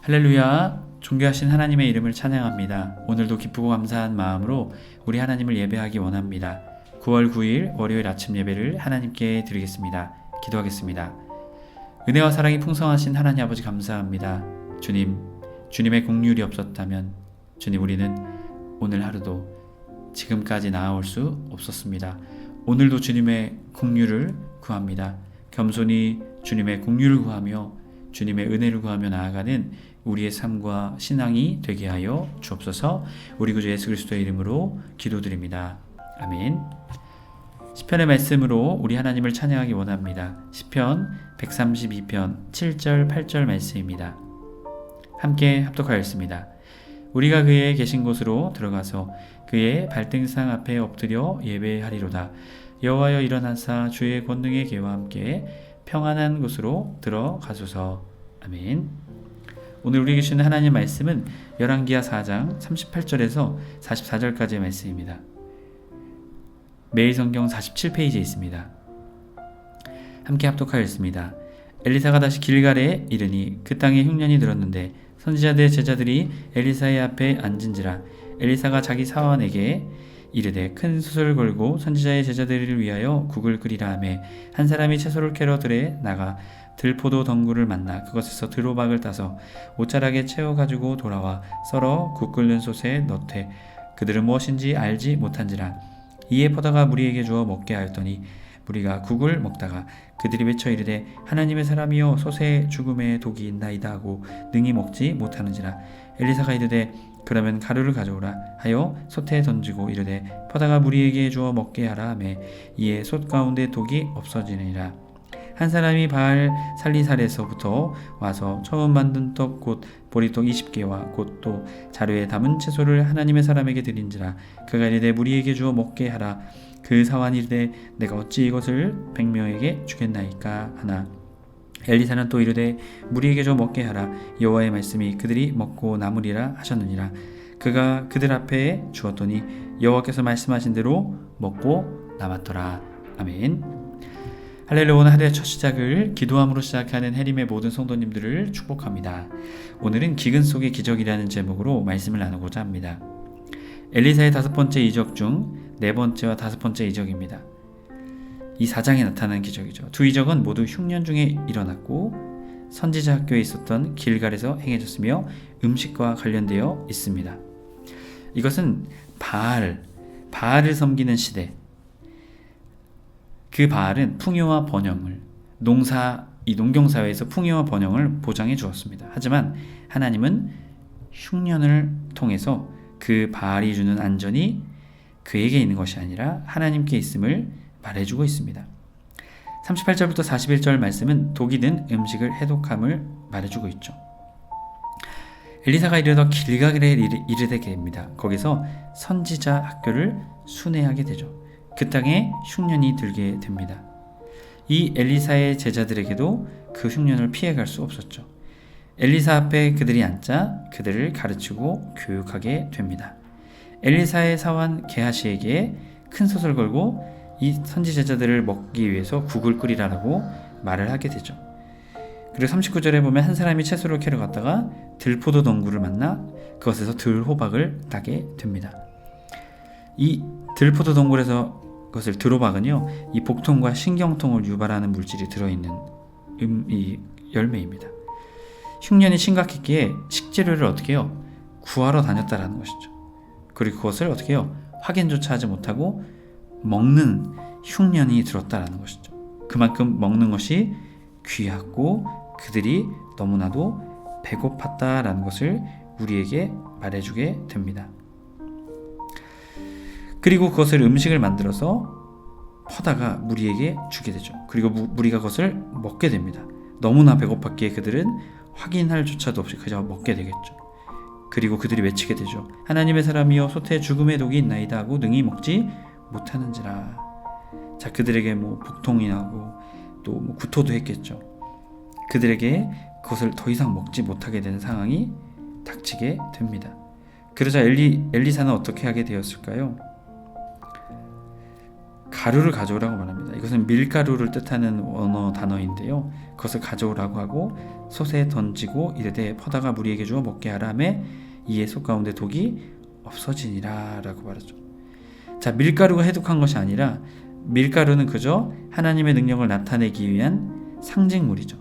할렐루야, 존귀하신 하나님의 이름을 찬양합니다. 오늘도 기쁘고 감사한 마음으로 우리 하나님을 예배하기 원합니다. 9월 9일 월요일 아침 예배를 하나님께 드리겠습니다. 기도하겠습니다. 은혜와 사랑이 풍성하신 하나님 아버지 감사합니다. 주님, 주님의 긍휼이 없었다면 주님, 우리는 오늘 하루도 지금까지 나아올 수 없었습니다. 오늘도 주님의 긍휼을 구합니다. 겸손히 주님의 긍휼을 구하며 주님의 은혜를 구하며 나아가는 우리의 삶과 신앙이 되게 하여 주옵소서. 우리 구주 예수 그리스도의 이름으로 기도드립니다. 아멘. 시편의 말씀으로 우리 하나님을 찬양하기 원합니다. 시편 132편 7절 8절 말씀입니다. 함께 합독하였습니다. 우리가 그의 계신 곳으로 들어가서 그의 발등상 앞에 엎드려 예배하리로다. 여호와여 일어나사 주의 권능의 계와 함께 평안한 곳으로 들어가소서. 아멘. 오늘 우리에게 주시는 하나님 말씀은 열왕기하 4장 38절에서 44절까지의 말씀입니다. 매일 성경 47페이지에 있습니다. 함께 합독하였습니다. 엘리사가 다시 길갈에 이르니 그 땅에 흉년이 들었는데 선지자들의 제자들이 엘리사의 앞에 앉은지라. 엘리사가 자기 사환에게 이르되 큰 숯을 걸고 선지자의 제자들을 위하여 국을 끓이라 하매 한 사람이 채소를 캐러 들에 나가 들포도 덩굴을 만나 그것에서 들호박을 따서 옷자락에 채워 가지고 돌아와 썰어 국 끓는 솥에 넣되 그들은 무엇인지 알지 못한지라. 이에 퍼다가 무리에게 주어 먹게 하였더니 무리가 국을 먹다가 그들이 외쳐 이르되 하나님의 사람이여 솥에 죽음의 독이 있나이다 하고 능히 먹지 못하는지라. 엘리사가 이르되 그러면 가루를 가져오라 하여 솥에 던지고 이르되 퍼다가 무리에게 주어 먹게 하라 하매 이에 솥 가운데 독이 없어지느니라. 한 사람이 바알 살리살에서부터 와서 처음 만든 떡 곧 보리떡 20개와 곧 또 자루에 담은 채소를 하나님의 사람에게 드린지라. 그가 이르되 무리에게 주어 먹게 하라. 그 사환이 이르되 내가 어찌 이것을 100명에게 주겠나이까 하나. 엘리사는 또 이르되 무리에게 주어 먹게 하라. 여호와의 말씀이 그들이 먹고 남으리라 하셨느니라. 그가 그들 앞에 주었더니 여호와께서 말씀하신 대로 먹고 남았더라. 아멘. 할렐루야. 오늘 하루의 첫 시작을 기도함으로 시작하는 해림의 모든 성도님들을 축복합니다. 오늘은 기근 속의 기적이라는 제목으로 말씀을 나누고자 합니다. 엘리사의 5번째 이적 중 4번째와 5번째 이적입니다. 이 4장에 나타난 기적이죠. 두 이적은 모두 흉년 중에 일어났고 선지자 학교에 있었던 길갈에서 행해졌으며 음식과 관련되어 있습니다. 이것은 바알을 섬기는 시대. 그 바알은 풍요와 번영을 이 농경사회에서 풍요와 번영을 보장해 주었습니다. 하지만 하나님은 흉년을 통해서 그 바알이 주는 안전이 그에게 있는 것이 아니라 하나님께 있음을 말해주고 있습니다. 38절부터 41절 말씀은 독이 든 음식을 해독함을 말해주고 있죠. 엘리사가 이르러 길갈에 이르게 됩니다. 거기서 선지자 학교를 순회하게 되죠. 그 땅에 흉년이 들게 됩니다. 이 엘리사의 제자들에게도 그 흉년을 피해갈 수 없었죠. 엘리사 앞에 그들이 앉자 그들을 가르치고 교육하게 됩니다. 엘리사의 사환 게하시에게 큰 솥을 걸고 이 선지 제자들을 먹기 위해서 국을 끓이라고 말을 하게 되죠. 그리고 39절에 보면 한 사람이 채소를 캐러 갔다가 들포도 덩굴을 만나 그것에서 들호박을 따게 됩니다. 이 들포도 덩굴에서 그것을 들호박은요, 이 복통과 신경통을 유발하는 물질이 들어있는 이 열매입니다. 흉년이 심각했기에 식재료를 어떻게 해요? 구하러 다녔다라는 것이죠. 그리고 그것을 어떻게 해요? 확인조차 하지 못하고 먹는 흉년이 들었다라는 것이죠. 그만큼 먹는 것이 귀하고 그들이 너무나도 배고팠다라는 것을 우리에게 말해주게 됩니다. 그리고 그것을 음식을 만들어서 퍼다가 무리에게 주게 되죠. 그리고 무리가 그것을 먹게 됩니다. 너무나 배고팠기에 그들은 확인할 조차도 없이 그저 먹게 되겠죠. 그리고 그들이 외치게 되죠. 하나님의 사람이여 솥에 죽음의 독이 있나이다 하고 능히 먹지 못하는지라. 자, 그들에게 복통이 나고 또 구토도 했겠죠. 그들에게 그것을 더 이상 먹지 못하게 되는 상황이 닥치게 됩니다. 그러자 엘리사는 어떻게 하게 되었을까요? 가루를 가져오라고 말합니다. 이것은 밀가루를 뜻하는 원어 단어인데요. 그것을 가져오라고 하고 솥에 던지고 이르되 퍼다가 무리에게 주어 먹게 하라 하매 이에 솥 가운데 독이 없어지니라 라고 말하죠. 자, 밀가루가 해독한 것이 아니라 밀가루는 그저 하나님의 능력을 나타내기 위한 상징물이죠.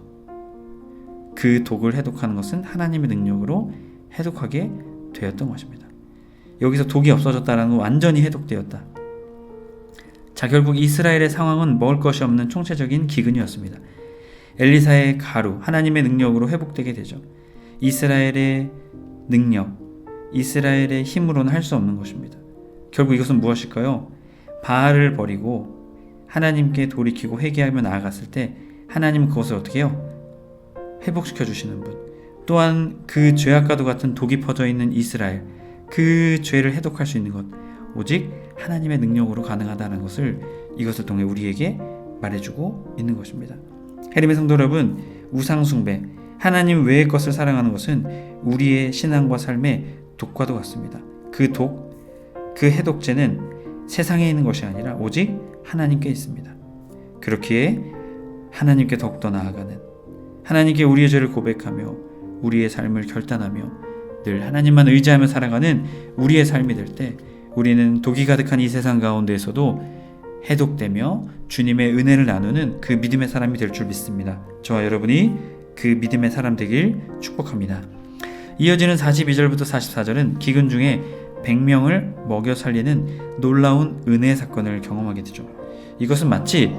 그 독을 해독하는 것은 하나님의 능력으로 해독하게 되었던 것입니다. 여기서 독이 없어졌다는 건 완전히 해독되었다. 자, 결국 이스라엘의 상황은 먹을 것이 없는 총체적인 기근이었습니다. 엘리사의 가루, 하나님의 능력으로 회복되게 되죠. 이스라엘의 능력, 이스라엘의 힘으로는 할 수 없는 것입니다. 결국 이것은 무엇일까요? 바알을 버리고 하나님께 돌이키고 회개하며 나아갔을 때 하나님은 그것을 어떻게 해요? 회복시켜 주시는 분. 또한 그 죄악과도 같은 독이 퍼져 있는 이스라엘, 그 죄를 해독할 수 있는 것, 오직 하나님의 능력으로 가능하다는 것을 이것을 통해 우리에게 말해주고 있는 것입니다. 해림의 성도 여러분, 우상숭배, 하나님 외의 것을 사랑하는 것은 우리의 신앙과 삶의 독과도 같습니다. 그 독, 그 해독제는 세상에 있는 것이 아니라 오직 하나님께 있습니다. 그렇기에 하나님께 더욱더 나아가는, 하나님께 우리의 죄를 고백하며 우리의 삶을 결단하며 늘 하나님만 의지하며 살아가는 우리의 삶이 될 때 우리는 독이 가득한 이 세상 가운데에서도 해독되며 주님의 은혜를 나누는 그 믿음의 사람이 될 줄 믿습니다. 저와 여러분이 그 믿음의 사람 되길 축복합니다. 이어지는 42절부터 44절은 기근 중에 100명을 먹여 살리는 놀라운 은혜 사건을 경험하게 되죠. 이것은 마치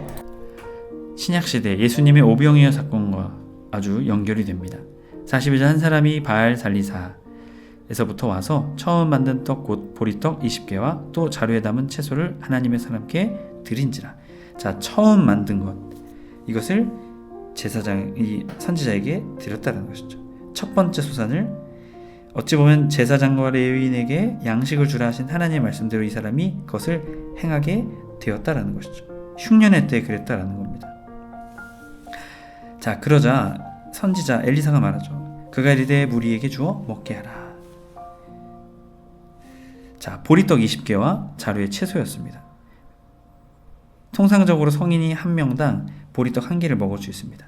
신약시대 예수님의 오병이어 사건과 아주 연결이 됩니다. 42절 한 사람이 바알 살리사에서부터 와서 처음 만든 떡 곧 보리떡 20개와 또 자루에 담은 채소를 하나님의 사람께 드린지라. 자, 처음 만든 것, 이것을 제사장이 선지자에게 드렸다는 것이죠. 첫 번째 소산을 어찌 보면 제사장과 레위인에게 양식을 주라 하신 하나님의 말씀대로 이 사람이 그것을 행하게 되었다라는 것이죠. 흉년의 때 그랬다라는 겁니다. 자, 그러자 선지자 엘리사가 말하죠. 그가 이르되 무리에게 주어 먹게 하라. 자, 보리떡 20개와 자루의 채소였습니다. 통상적으로 성인이 한 명당 보리떡 1개를 먹을 수 있습니다.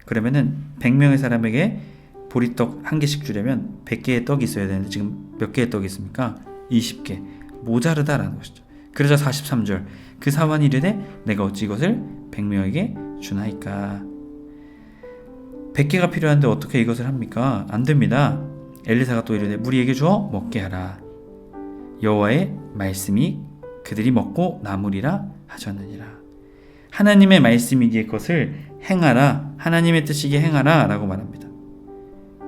그러면은 100명의 사람에게 보리떡 1개씩 주려면 100개의 떡이 있어야 되는데 지금 몇 개의 떡이 있습니까? 20개. 모자르다라는 것이죠. 그러자 43절 그 사환이 이르되 내가 어찌 이것을 100명에게 주나이까. 100개가 필요한데 어떻게 이것을 합니까? 안 됩니다. 엘리사가 또 이르되 무리에게 주어 먹게 하라. 여호와의 말씀이 그들이 먹고 남으리라 하셨느니라. 하나님의 말씀이기에 그것을 행하라, 하나님의 뜻이기에 행하라 라고 말합니다.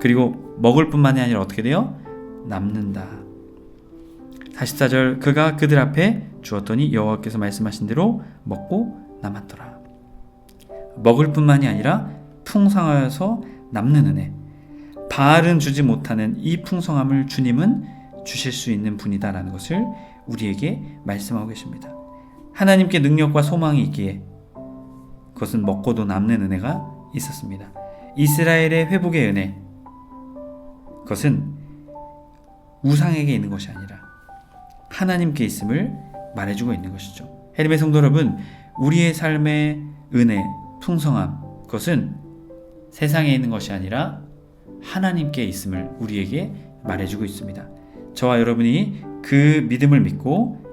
그리고 먹을 뿐만이 아니라 어떻게 돼요? 남는다. 44절 그가 그들 앞에 주었더니 여호와께서 말씀하신 대로 먹고 남았더라. 먹을 뿐만이 아니라 풍성하여서 남는 은혜, 바알은 주지 못하는 이 풍성함을 주님은 주실 수 있는 분이다라는 것을 우리에게 말씀하고 계십니다. 하나님께 능력과 소망이 있기에 그것은 먹고도 남는 은혜가 있었습니다. 이스라엘의 회복의 은혜, 그것은 우상에게 있는 것이 아니라 하나님께 있음을 말해주고 있는 것이죠. 해림의 성도 여러분, 우리의 삶의 은혜, 풍성함, 그것은 세상에 있는 것이 아니라 하나님께 있음을 우리에게 말해주고 있습니다. 저와 여러분이 그 믿음을 믿고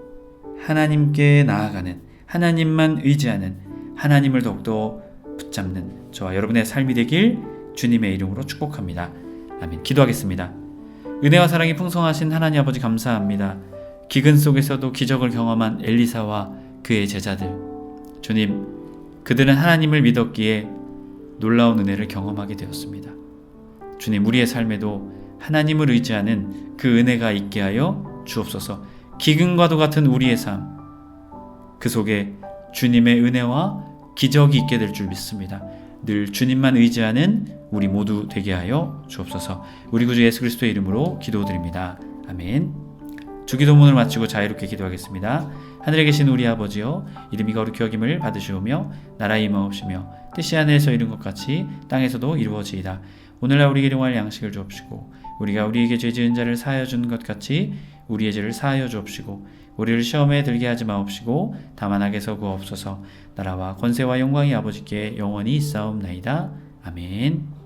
하나님께 나아가는, 하나님만 의지하는, 하나님을 더욱더 붙잡는 저와 여러분의 삶이 되길 주님의 이름으로 축복합니다. 아멘. 기도하겠습니다. 은혜와 사랑이 풍성하신 하나님 아버지 감사합니다. 기근 속에서도 기적을 경험한 엘리사와 그의 제자들, 주님, 그들은 하나님을 믿었기에 놀라운 은혜를 경험하게 되었습니다. 주님, 우리의 삶에도 하나님을 의지하는 그 은혜가 있게 하여 주옵소서. 기근과도 같은 우리의 삶, 그 속에 주님의 은혜와 기적이 있게 될 줄 믿습니다. 늘 주님만 의지하는 우리 모두 되게 하여 주옵소서. 우리 구주 예수 그리스도의 이름으로 기도드립니다. 아멘. 주기도문을 마치고 자유롭게 기도하겠습니다. 하늘에 계신 우리 아버지여, 이름이 거룩히 여김을 받으시오며 나라의 임하옵시며 뜻이 하늘에서 이룬 것 같이 땅에서도 이루어지이다. 오늘날 우리에게 일용할 양식을 주옵시고 우리가 우리에게 죄 지은 자를 사하여 준 것 같이 우리의 죄를 사하여 주옵시고 우리를 시험에 들게 하지 마옵시고 다만 악에서 구하옵소서. 나라와 권세와 영광이 아버지께 영원히 있사옵나이다. 아멘.